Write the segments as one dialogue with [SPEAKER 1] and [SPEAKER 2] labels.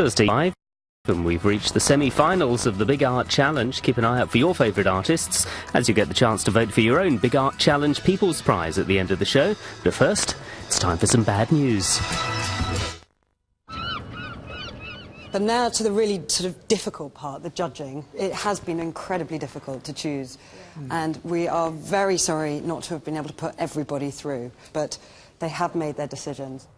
[SPEAKER 1] Thursday 5, and we've reached the semi-finals of the Big Art Challenge. Keep an eye out for your favourite artists as you get the chance to vote for your own Big Art Challenge People's Prize at the end of the show. But first, it's time for some bad news.
[SPEAKER 2] But now to the really sort of difficult part, the judging. It has been incredibly difficult to choose, and we are very sorry not to have been able to put everybody through, but they have made their decisions.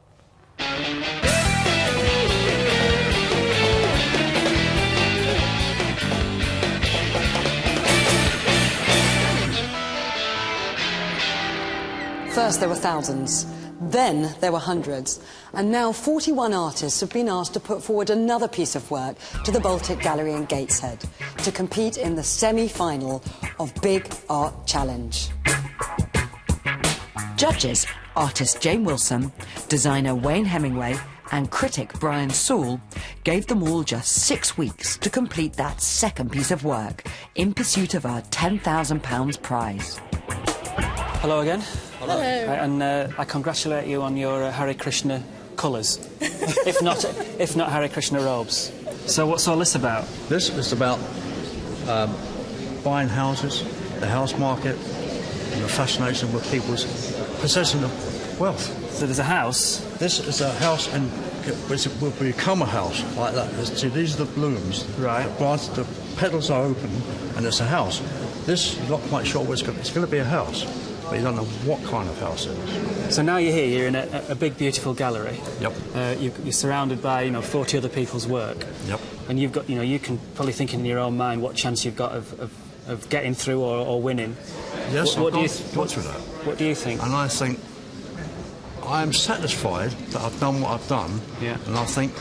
[SPEAKER 2] First there were thousands, then there were hundreds, and now 41 artists have been asked to put forward another piece of work to the Baltic Gallery in Gateshead to compete in the semi-final of Big Art Challenge.
[SPEAKER 3] Judges, artist Jane Wilson, designer Wayne Hemingway and critic Brian Sewell gave them all just 6 weeks to complete that second piece of work in pursuit of our £10,000 prize.
[SPEAKER 4] Hello again.
[SPEAKER 5] Hello.
[SPEAKER 4] And I congratulate you on your Hare Krishna colours, if not Hare Krishna robes. So what's all this about?
[SPEAKER 5] This is about buying houses, the house market, and the fascination with people's possession of wealth.
[SPEAKER 4] So there's a house?
[SPEAKER 5] This is a house, and which will become a house like that. See, these are the blooms.
[SPEAKER 4] Right.
[SPEAKER 5] The petals are open, and it's a house. This, you're not quite sure what it's going to be a house. But you don't know what kind of house it is.
[SPEAKER 4] So now you're here, you're in a big, beautiful gallery.
[SPEAKER 5] Yep.
[SPEAKER 4] You're surrounded by, 40 other people's work.
[SPEAKER 5] Yep.
[SPEAKER 4] And you've got, you can probably think in your own mind what chance you've got of getting through or winning.
[SPEAKER 5] Yes,
[SPEAKER 4] what do you
[SPEAKER 5] got through that.
[SPEAKER 4] What do you think?
[SPEAKER 5] And I think I'm satisfied that I've done what I've done.
[SPEAKER 4] Yeah.
[SPEAKER 5] And I think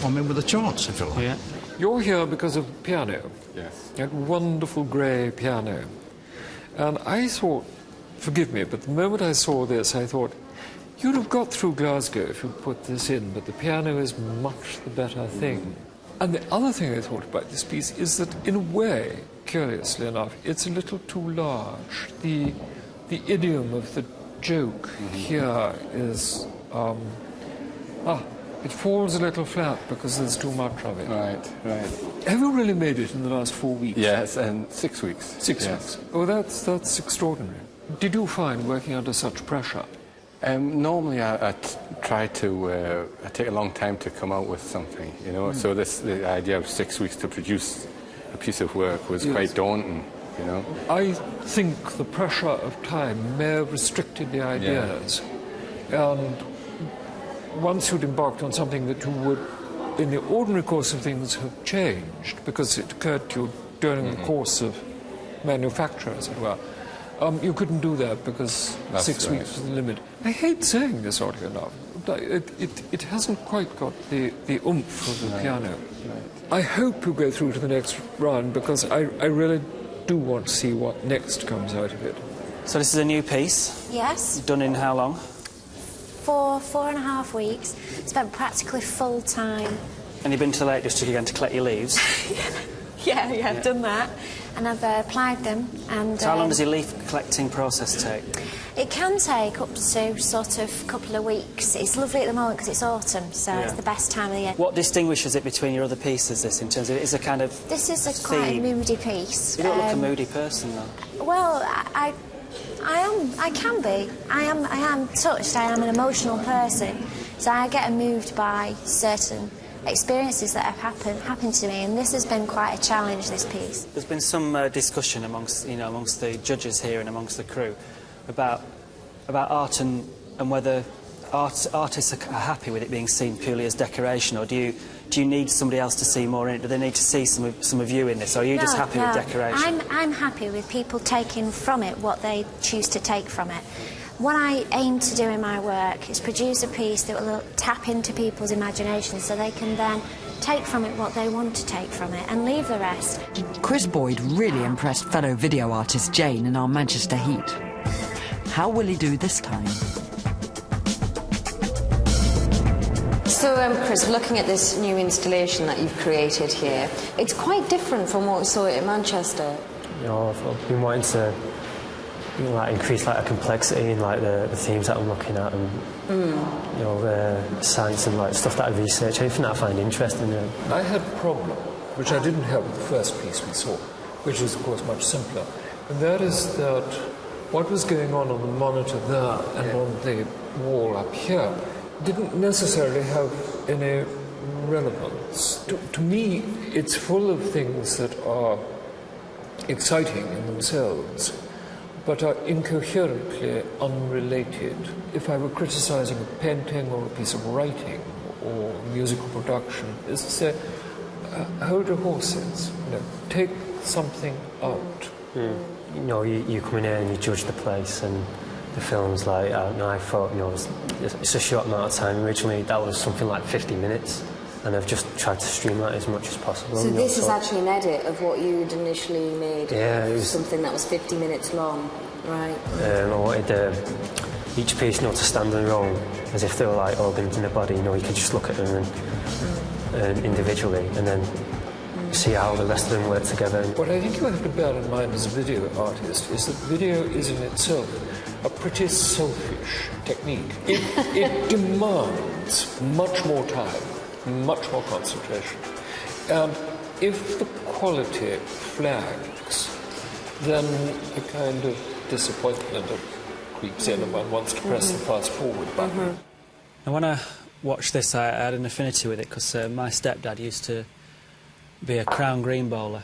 [SPEAKER 5] I'm in with a chance, if you like.
[SPEAKER 4] Yeah.
[SPEAKER 6] You're here because of the piano.
[SPEAKER 7] Yes.
[SPEAKER 6] That wonderful grey piano. And I thought, forgive me, but the moment I saw this, I thought, you'd have got through Glasgow if you'd put this in, but the piano is much the better thing. And the other thing I thought about this piece is that, in a way, curiously enough, it's a little too large. The idiom of the joke here is, it falls a little flat because there's too much of it.
[SPEAKER 7] Right.
[SPEAKER 6] Have you really made it in the last 4 weeks?
[SPEAKER 7] Yes, and 6 weeks.
[SPEAKER 6] 6 weeks. Oh, that's extraordinary. Did you find working under such pressure?
[SPEAKER 7] Normally I try to, I take a long time to come out with something, so the idea of 6 weeks to produce a piece of work was quite daunting,
[SPEAKER 6] I think the pressure of time may have restricted the ideas. Yeah. And once you'd embarked on something that you would, in the ordinary course of things, have changed, because it occurred to you during the course of manufacture, as it were, you couldn't do that because
[SPEAKER 7] That's
[SPEAKER 6] 6
[SPEAKER 7] right.
[SPEAKER 6] weeks was the limit. I hate saying this, oddly enough. It hasn't quite got the oomph of the piano.
[SPEAKER 7] Right.
[SPEAKER 6] I hope you go through to the next round, because I really do want to see what next comes out of it.
[SPEAKER 4] So this is a new piece?
[SPEAKER 8] Yes.
[SPEAKER 4] Done in how long?
[SPEAKER 8] 4.5 weeks. Spent practically full time.
[SPEAKER 4] And you've been to the Lake District again to collect your leaves?
[SPEAKER 8] Yeah, I've done that. And I've applied them. And
[SPEAKER 4] So how long does your leaf collecting process take?
[SPEAKER 8] It can take up to sort of a couple of weeks. It's lovely at the moment because it's autumn, so it's the best time of the year.
[SPEAKER 4] What distinguishes it between your other pieces, this, in terms of, it's a kind of
[SPEAKER 8] This is quite a moody piece.
[SPEAKER 4] You don't look a moody person, though.
[SPEAKER 8] Well, I can be. I am touched. I am an emotional person, so I get moved by certain experiences that have happened to me, and this has been quite a challenge, this piece.
[SPEAKER 4] There's been some discussion amongst the judges here and amongst the crew about art and whether artists are happy with it being seen purely as decoration, or do you need somebody else to see more in it? Do they need to see some of you in this, or are you just happy with decoration?
[SPEAKER 8] I'm happy with people taking from it what they choose to take from it. What I aim to do in my work is produce a piece that will tap into people's imagination, so they can then take from it what they want to take from it and leave the rest.
[SPEAKER 3] Chris Boyd really impressed fellow video artist Jane in our Manchester heat. How will he do this time?
[SPEAKER 9] So, Chris, looking at this new installation that you've created here, it's quite different from what we saw in Manchester.
[SPEAKER 10] I've been wanting to you know, like increase like a complexity in like the themes that I'm looking at, and you know, the science and like stuff that I research, anything that I find interesting. You know.
[SPEAKER 6] I had a problem, which I didn't have with the first piece we saw, which was of course much simpler, and that is that what was going on the monitor there and on the wall up here didn't necessarily have any relevance. To me, it's full of things that are exciting in themselves, but are incoherently unrelated. If I were criticizing a painting or a piece of writing or musical production, is to say, hold your horses, you know, take something out.
[SPEAKER 10] You know, you come in here and you judge the place, and the film's like, I thought, you know, it's a short amount of time. Originally, that was something like 50 minutes, and I've just tried to streamline it as much as possible.
[SPEAKER 9] So this is actually an edit of what you'd initially made?
[SPEAKER 10] Yeah, it was
[SPEAKER 9] something that was 50 minutes long, right?
[SPEAKER 10] I wanted each piece, you know, to stand on their own, as if they were like organs in the body. You know, you can just look at them and individually, and then see how the rest of them work together.
[SPEAKER 6] What I think you have to bear in mind as a video artist is that video is in itself a pretty selfish technique. It demands much more time, much more concentration. And if the quality flags, then a kind of disappointment creeps in and one wants to press the fast forward button.
[SPEAKER 4] And when I watched this, I had an affinity with it because my stepdad used to be a Crown Green bowler.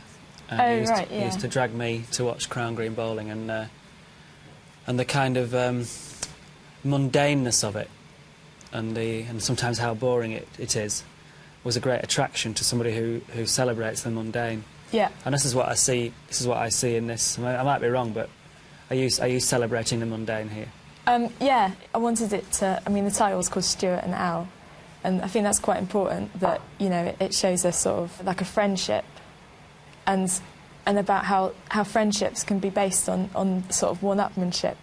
[SPEAKER 4] And he used to drag me to watch Crown Green bowling, and the kind of mundaneness of it, and sometimes how boring it is, was a great attraction to somebody who celebrates the mundane.
[SPEAKER 11] Yeah.
[SPEAKER 4] And this is what I see. This is what I see in this. I might be wrong, but are you celebrating the mundane here?
[SPEAKER 11] Yeah, I wanted it to. I mean, the title was called Stuart and Al, and I think that's quite important. That, you know, it shows us sort of like a friendship, and about how friendships can be based on sort of one-upmanship.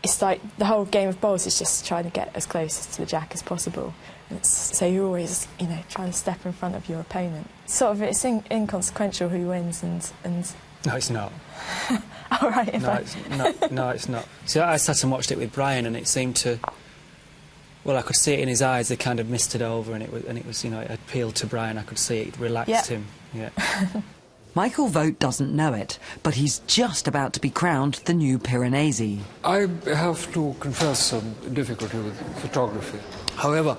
[SPEAKER 11] It's like the whole game of bowls is just trying to get as close to the jack as possible. So you're always, you know, trying to step in front of your opponent. Sort of, it's inconsequential who wins and...
[SPEAKER 4] No, it's not.
[SPEAKER 11] All right.
[SPEAKER 4] No, it's not. So I sat and watched it with Brian, and it seemed to... Well, I could see it in his eyes. They kind of misted over, and it was, you know, it appealed to Brian. I could see it relaxed him. Yeah.
[SPEAKER 3] Michael Vogt doesn't know it, but he's just about to be crowned the new Piranesi.
[SPEAKER 6] I have to confess some difficulty with photography. However,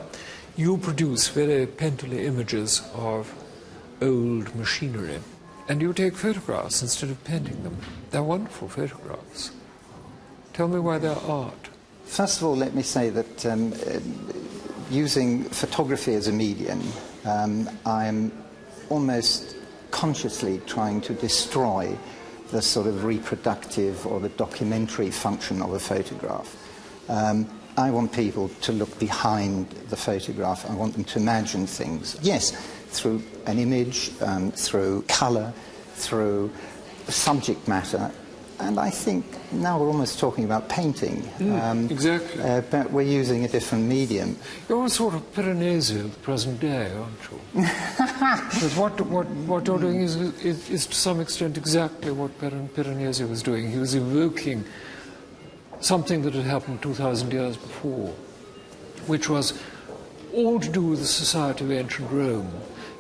[SPEAKER 6] you produce very painterly images of old machinery, and you take photographs instead of painting them. They're wonderful photographs. Tell me why they're art.
[SPEAKER 12] First of all, let me say that using photography as a medium, I'm almost consciously trying to destroy the sort of reproductive or the documentary function of a photograph. I want people to look behind the photograph. I want them to imagine things. Yes, through an image, through colour, through subject matter. And I think now we're almost talking about painting.
[SPEAKER 6] Exactly.
[SPEAKER 12] But we're using a different medium.
[SPEAKER 6] You're a sort of Piranesi of the present day, aren't you? Because what you're doing is to some extent exactly what Piranesi was doing. He was evoking something that had happened 2,000 years before, which was all to do with the society of ancient Rome.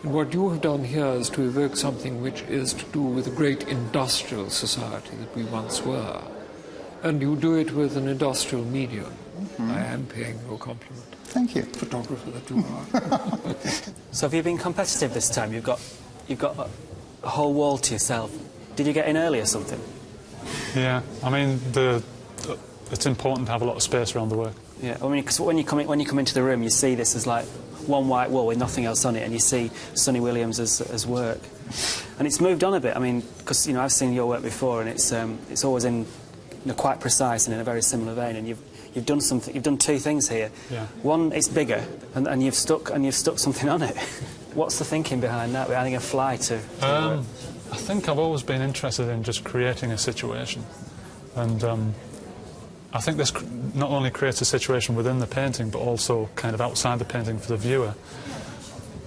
[SPEAKER 6] And what you have done here is to evoke something which is to do with the great industrial society that we once were. And you do it with an industrial medium. I am paying you a compliment.
[SPEAKER 12] Thank you.
[SPEAKER 6] Photographer that you are.
[SPEAKER 4] So have you been competitive this time? You've got a whole wall to yourself. Did you get in early or something?
[SPEAKER 13] Yeah, I mean, it's important to have a lot of space around the work.
[SPEAKER 4] Yeah, I mean, because when you come into the room, you see this as like one white wall with nothing else on it, and you see Sonny Williams as work. And it's moved on a bit. I mean, because, you know, I've seen your work before, and it's always in, you know, quite precise and in a very similar vein. And you've done something. You've done two things here.
[SPEAKER 13] Yeah.
[SPEAKER 4] One, it's bigger, and you've stuck something on it. What's the thinking behind that? We're adding a fly to
[SPEAKER 13] I think I've always been interested in just creating a situation, and I think this not only creates a situation within the painting, but also kind of outside the painting for the viewer.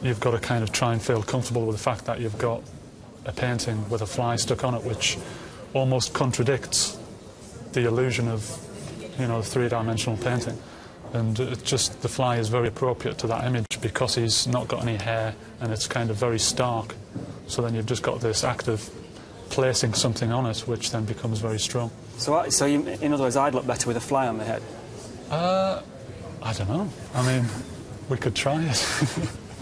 [SPEAKER 13] You've got to kind of try and feel comfortable with the fact that you've got a painting with a fly stuck on it, which almost contradicts the illusion of, you know, three-dimensional painting. And it just, the fly is very appropriate to that image because he's not got any hair and it's kind of very stark. So then you've just got this act of placing something on it, which then becomes very strong.
[SPEAKER 4] So you, in other words, I'd look better with a fly on the head?
[SPEAKER 13] I don't know. I mean, we could try it.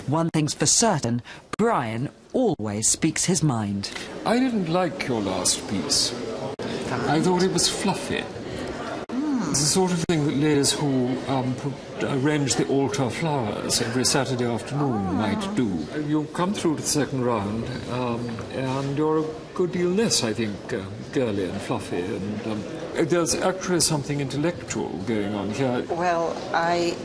[SPEAKER 3] One thing's for certain, Brian always speaks his mind.
[SPEAKER 6] I didn't like your last piece. I thought it was fluffy. It's the sort of thing that ladies who arrange the altar flowers every Saturday afternoon might do. You've come through to the second round, and you're a good deal less, I think, girly and fluffy. And there's actually something intellectual going on here.
[SPEAKER 14] Well, I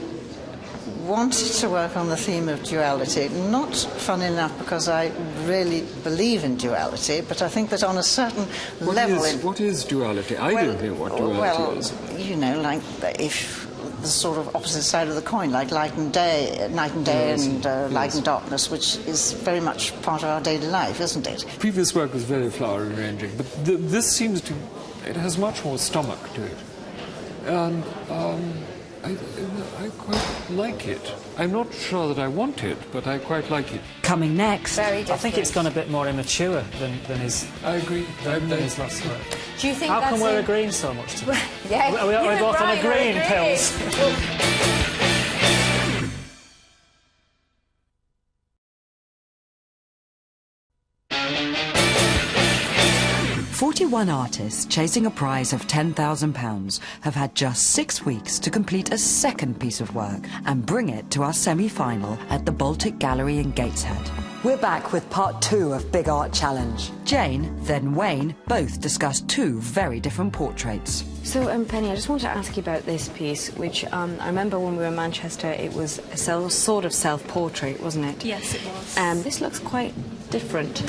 [SPEAKER 14] wanted to work on the theme of duality, not, funny enough, because I really believe in duality, but I think that on a certain level...
[SPEAKER 6] What is duality? I don't know what duality is.
[SPEAKER 14] You know, like if the sort of opposite side of the coin, like night and day
[SPEAKER 6] Yes,
[SPEAKER 14] and light
[SPEAKER 6] yes.
[SPEAKER 14] and darkness, which is very much part of our daily life, isn't it?
[SPEAKER 6] Previous work was very flower arranging, but this seems to... It has much more stomach to it. And I quite like it. I'm not sure that I want it, but I quite like it.
[SPEAKER 3] Coming next...
[SPEAKER 4] I think it's gone a bit more immature than his...
[SPEAKER 6] I agree.
[SPEAKER 4] Than his last work.
[SPEAKER 9] Do you think
[SPEAKER 4] How
[SPEAKER 9] that's
[SPEAKER 4] come we're
[SPEAKER 9] it?
[SPEAKER 4] agreeing so much today?
[SPEAKER 9] Yeah,
[SPEAKER 4] Are we
[SPEAKER 9] you and
[SPEAKER 4] both on
[SPEAKER 9] Brian are
[SPEAKER 4] agreeing
[SPEAKER 9] agreeing.
[SPEAKER 4] pills?
[SPEAKER 3] 41 artists chasing a prize of £10,000 have had just 6 weeks to complete a second piece of work and bring it to our semi-final at the Baltic Gallery in Gateshead.
[SPEAKER 2] We're back with part 2 of Big Art Challenge.
[SPEAKER 3] Jane, then Wayne, both discussed 2 very different portraits.
[SPEAKER 9] So, Penny, I just want to ask you about this piece, which I remember when we were in Manchester, it was a sort of self-portrait, wasn't it?
[SPEAKER 15] Yes, it was.
[SPEAKER 9] This looks quite different.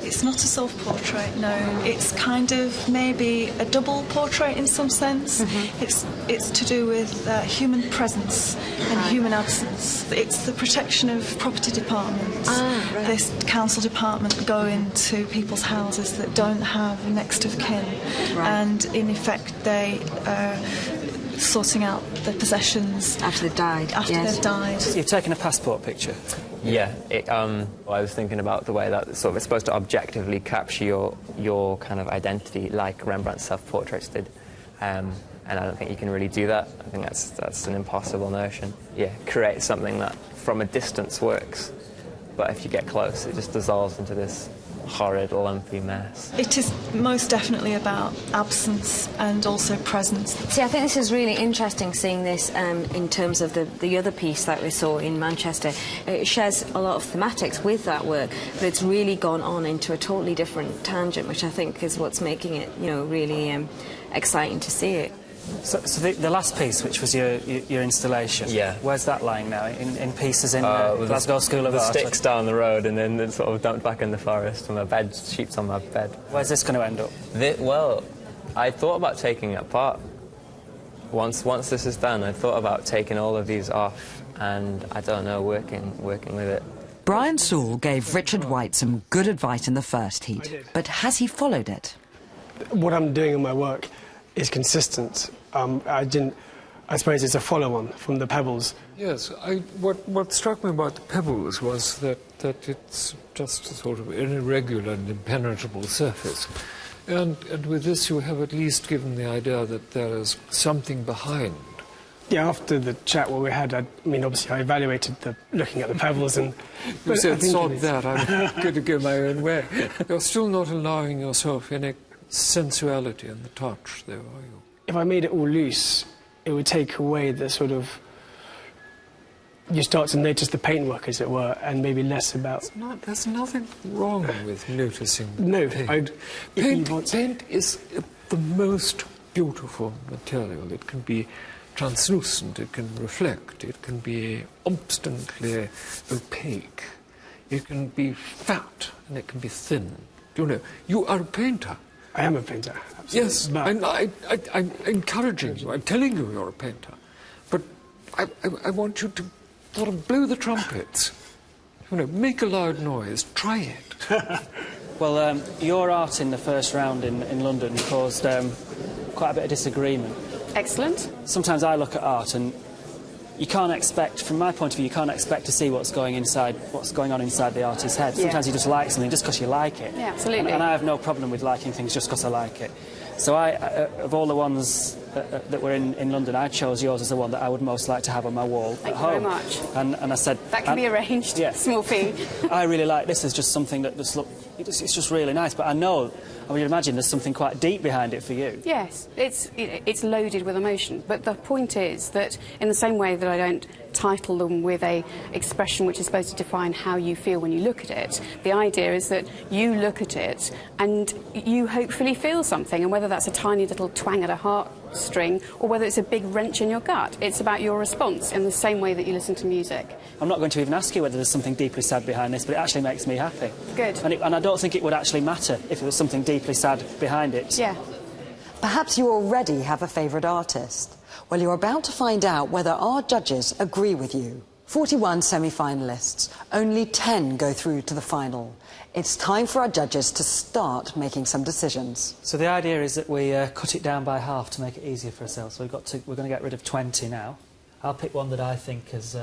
[SPEAKER 15] It's not a self-portrait, no. It's kind of maybe a double portrait in some sense. It's to do with human presence and human absence. It's the protection of property departments. This council department go into people's houses that don't have next of kin, and in effect they sorting out their possessions
[SPEAKER 9] after they've died.
[SPEAKER 15] They've died.
[SPEAKER 4] You've taken a passport picture.
[SPEAKER 16] Yeah, I was thinking about the way that sort of it's supposed to objectively capture your kind of identity, like Rembrandt's self-portraits did, and I don't think you can really do that. I think that's an impossible notion. Yeah, create something that from a distance works, but if you get close, it just dissolves into this horrid, lumpy mess.
[SPEAKER 15] It is most definitely about absence and also presence.
[SPEAKER 9] See, I think this is really interesting, seeing this in terms of the other piece that we saw in Manchester. It shares a lot of thematics with that work, but it's really gone on into a totally different tangent, which I think is what's making it, you know, really exciting to see it.
[SPEAKER 4] So the last piece, which was your installation, where's that lying now? In pieces in Glasgow School of
[SPEAKER 16] the
[SPEAKER 4] Art?
[SPEAKER 16] The sticks down the road and then it's sort of dumped back in the forest and my sheep's on my bed.
[SPEAKER 4] Where's this going to end up?
[SPEAKER 16] Well, I thought about taking it apart. Once this is done, I thought about taking all of these off and, I don't know, working with it.
[SPEAKER 3] Brian Sewell gave Richard White some good advice in the first heat, but has he followed it?
[SPEAKER 17] What I'm doing in my work is consistent. I suppose it's a follow-on from the pebbles.
[SPEAKER 6] Yes, what struck me about the pebbles was that it's just a sort of irregular and impenetrable surface. And with this you have at least given the idea that there is something behind.
[SPEAKER 17] Yeah, after the chat what we had, I mean, obviously I evaluated looking at the pebbles and...
[SPEAKER 6] You said, sod that, I'm going to go my own way. You're still not allowing yourself any sensuality in the touch, though, are you?
[SPEAKER 17] If I made it all loose, it would take away the sort of... You start to notice the paintwork, as it were, and maybe less about...
[SPEAKER 6] There's nothing wrong with noticing
[SPEAKER 17] paint.
[SPEAKER 6] Paint is the most beautiful material. It can be translucent, it can reflect, it can be obstinately opaque, it can be fat, and it can be thin. You know, you are a painter.
[SPEAKER 17] I am a painter, absolutely.
[SPEAKER 6] Yes, and I'm encouraging you, I'm telling you you're a painter. But I want you to sort of blow the trumpets. You know, make a loud noise, try it.
[SPEAKER 4] Well, your art in the first round in London caused quite a bit of disagreement.
[SPEAKER 18] Excellent.
[SPEAKER 4] Sometimes I look at art and you can't expect, from my point of view, you can't expect to see what's going on inside the artist's head. Sometimes you just like something just because you like it.
[SPEAKER 18] Yeah, absolutely.
[SPEAKER 4] And I have no problem with liking things just because I like it. So of all the ones that were in London, I chose yours as the one that I would most like to have on my wall at home.
[SPEAKER 18] Thank you very much.
[SPEAKER 4] And I said...
[SPEAKER 18] That can be arranged.
[SPEAKER 4] Yeah.
[SPEAKER 18] Small fee.
[SPEAKER 4] I really like this as just something that it's just really nice. But I would imagine there's something quite deep behind it for you.
[SPEAKER 18] Yes, it's loaded with emotion. But the point is that in the same way that I don't title them with a expression which is supposed to define how you feel when you look at it, the idea is that you look at it and you hopefully feel something, and whether that's a tiny little twang at a heartstring or whether it's a big wrench in your gut, it's about your response in the same way that you listen to music.
[SPEAKER 4] I'm not going to even ask you whether there's something deeply sad behind this, but it actually makes me happy.
[SPEAKER 18] Good.
[SPEAKER 4] And I don't think it would actually matter if there was something deeply sad behind it.
[SPEAKER 18] Yeah.
[SPEAKER 2] Perhaps you already have a favourite artist. Well, you're about to find out whether our judges agree with you. 41 semi-finalists. Only 10 go through to the final. It's time for our judges to start making some decisions.
[SPEAKER 4] So the idea is that we cut it down by half to make it easier for ourselves. So we're going to get rid of 20 now. I'll pick one that I think is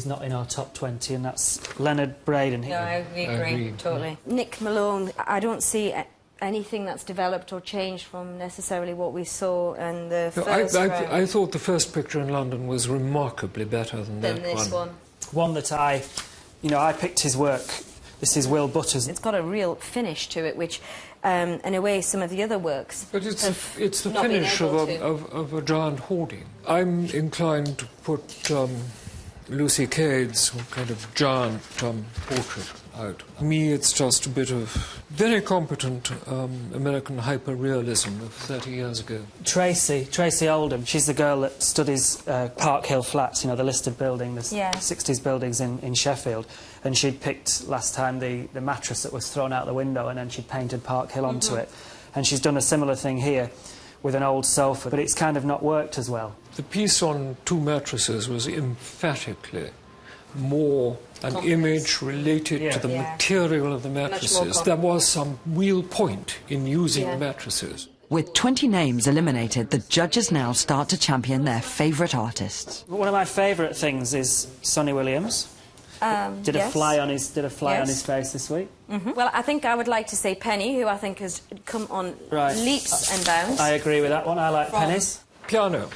[SPEAKER 4] not in our top 20, and that's Leonard Braden.
[SPEAKER 9] No, I agree totally. Nick Malone, I don't see anything that's developed or changed from necessarily what we saw in the first round.
[SPEAKER 6] I thought the first picture in London was remarkably better than that
[SPEAKER 9] this one.
[SPEAKER 4] One that I picked his work. This is Will Butters.
[SPEAKER 9] It's got a real finish to it, which, in a way, some of the other works.
[SPEAKER 6] But it's the finish of a giant hoarding. I'm inclined to put Lucy Cade's kind of giant portrait out. For me, it's just a bit of very competent American hyper-realism of 30 years ago.
[SPEAKER 4] Tracy Oldham, she's the girl that studies Park Hill Flats, the listed building, the 60s buildings in Sheffield. And she'd picked last time the mattress that was thrown out the window, and then she'd painted Park Hill onto it. And she's done a similar thing here with an old sofa, but it's kind of not worked as well.
[SPEAKER 6] The piece on two mattresses was emphatically more an image related to the material of the mattresses. There was some real point in using the mattresses.
[SPEAKER 3] With 20 names eliminated, the judges now start to champion their favourite artists.
[SPEAKER 4] One of my favourite things is Sonny Williams. Did a fly on his face this week.
[SPEAKER 9] Well, I think I would like to say Penny, who I think has come on leaps and bounds.
[SPEAKER 4] I agree with that one. I like Penny's.
[SPEAKER 6] Piano.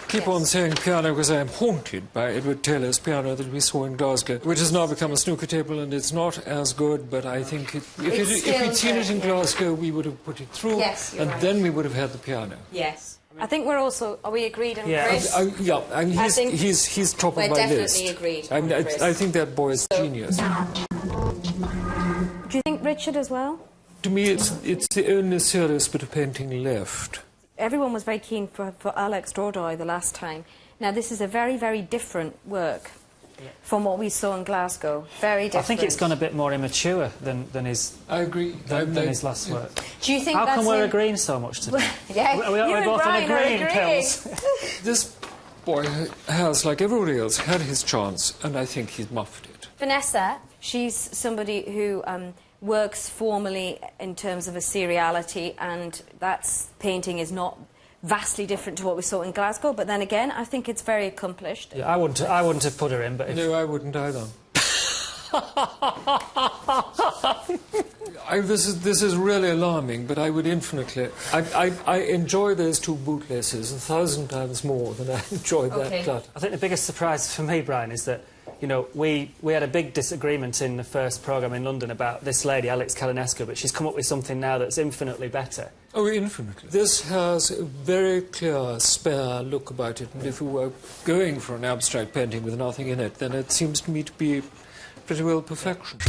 [SPEAKER 6] Keep on saying piano because I am haunted by Edward Taylor's piano that we saw in Glasgow, which has now become a snooker table, and it's not as good, but I think if we'd seen it in Glasgow, we would have put it through, and then we would have had the piano.
[SPEAKER 9] Yes. I think we're also... Are we agreed on Chris?
[SPEAKER 6] He's top of my list.
[SPEAKER 9] We're definitely agreed on Chris.
[SPEAKER 6] I think that boy is genius.
[SPEAKER 9] Do you think Richard as well?
[SPEAKER 6] To me, it's the only serious bit of painting left.
[SPEAKER 9] Everyone was very keen for Alex Dordoy the last time. Now, this is a very, very different work from what we saw in Glasgow. Very different.
[SPEAKER 4] I think it's gone a bit more immature than his...
[SPEAKER 6] I agree.
[SPEAKER 4] Than his last work.
[SPEAKER 9] Do you think
[SPEAKER 4] How come we're agreeing so much today? We're both on agreeing pills.
[SPEAKER 6] This boy has, like everybody else, had his chance, and I think he's muffed it.
[SPEAKER 9] Vanessa, she's somebody who... works formally in terms of a seriality, and that's painting is not vastly different to what we saw in Glasgow, but then again I think it's very accomplished.
[SPEAKER 4] Yeah, I wouldn't have put her in, but
[SPEAKER 6] no, I wouldn't either. This is really alarming, but I would infinitely... I enjoy those two bootlaces 1,000 times more than I enjoy that cut.
[SPEAKER 4] I think the biggest surprise for me, Brian, is that we had a big disagreement in the first programme in London about this lady, Alex Kalinescu, but she's come up with something now that's infinitely better.
[SPEAKER 6] Oh, infinitely. This has a very clear, spare look about it, and if we were going for an abstract painting with nothing in it, then it seems to me to be pretty well perfection.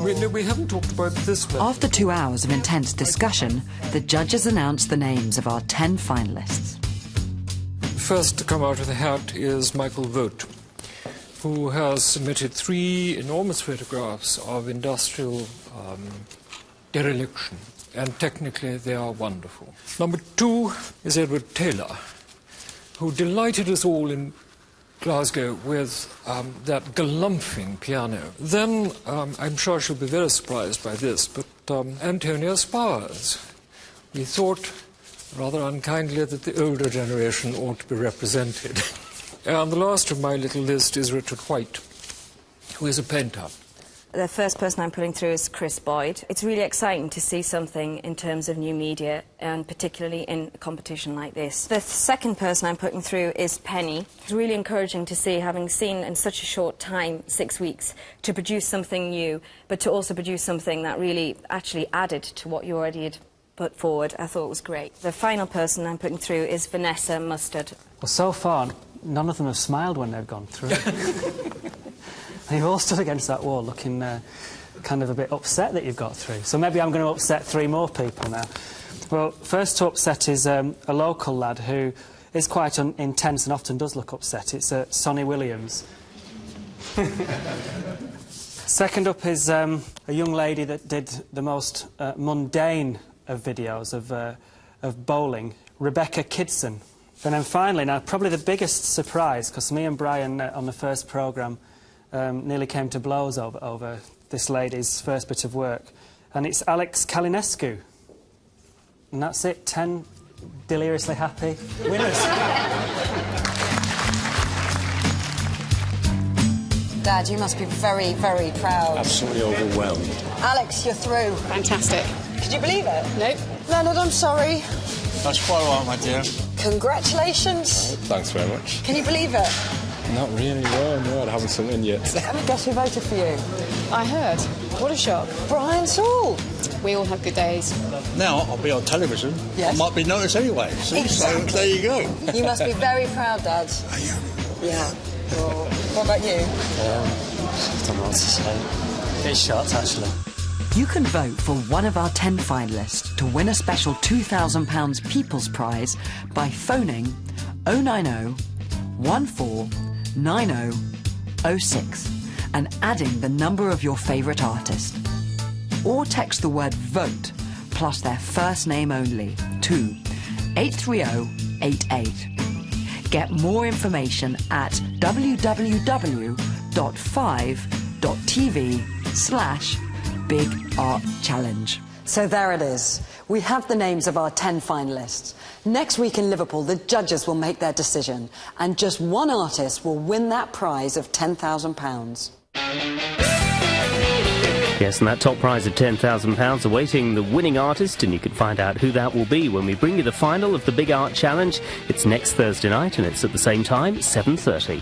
[SPEAKER 6] We haven't talked about this one.
[SPEAKER 3] After 2 hours of intense discussion, the judges announced the names of our 10 finalists.
[SPEAKER 6] First to come out of the hat is Michael Vogt, who has submitted 3 enormous photographs of industrial dereliction, and technically they are wonderful. Number 2 is Edward Taylor, who delighted us all in Glasgow with that galumphing piano. Then, I'm sure she'll be very surprised by this, but Antonia Spars. We thought rather unkindly that the older generation ought to be represented. And the last of my little list is Richard White, who is a painter.
[SPEAKER 9] The first person I'm putting through is Chris Boyd. It's really exciting to see something in terms of new media, and particularly in a competition like this. The second person I'm putting through is Penny. It's really encouraging to see, having seen in such a short time, 6 weeks, to produce something new, but to also produce something that really actually added to what you already had put forward. I thought it was great. The final person I'm putting through is Vanessa Mustard.
[SPEAKER 19] Well, so far, none of them have smiled when they've gone through. And you've all stood against that wall looking kind of a bit upset that you've got through. So maybe I'm going to upset 3 more people now. Well, first to upset is a local lad who is quite intense and often does look upset. It's Sonny Williams. Second up is a young lady that did the most mundane of videos of bowling, Rebecca Kidson. And then finally, now probably the biggest surprise, because me and Brian on the first programme nearly came to blows over this lady's first bit of work, and it's Alex Kalinescu. And that's it, 10 deliriously happy winners.
[SPEAKER 2] Dad, you must be very, very proud.
[SPEAKER 20] Absolutely overwhelmed.
[SPEAKER 2] Alex, you're through.
[SPEAKER 18] Fantastic.
[SPEAKER 2] Could you believe it?
[SPEAKER 18] Nope.
[SPEAKER 2] Leonard, I'm sorry.
[SPEAKER 20] That's quite all right, my dear.
[SPEAKER 2] Congratulations.
[SPEAKER 20] Thanks very much.
[SPEAKER 2] Can you believe it?
[SPEAKER 20] Not really, no, I haven't sung in yet.
[SPEAKER 2] Guess who voted for you?
[SPEAKER 18] I heard. What a shock.
[SPEAKER 2] Brian Sewell.
[SPEAKER 18] We all have good days.
[SPEAKER 20] Now I'll be on television.
[SPEAKER 2] Yes.
[SPEAKER 20] I might be noticed anyway. See?
[SPEAKER 2] Exactly.
[SPEAKER 20] So there you go.
[SPEAKER 2] You must be very proud, Dad.
[SPEAKER 20] I am.
[SPEAKER 2] Yeah. Well, what about you?
[SPEAKER 10] I don't know what to say. It's shocked, actually.
[SPEAKER 3] You can vote for one of our 10 finalists to win a special £2,000 People's Prize by phoning 090 14 9006 and adding the number of your favourite artist. Or text the word VOTE plus their first name only to 83088. Get more information at www.5.tv/BigArtChallenge.
[SPEAKER 2] So there it is. We have the names of our 10 finalists. Next week in Liverpool, the judges will make their decision, and just one artist will win that prize of £10,000.
[SPEAKER 1] Yes, and that top prize of £10,000 awaiting the winning artist, and you can find out who that will be when we bring you the final of the Big Art Challenge. It's next Thursday night, and it's at the same time, 7:30.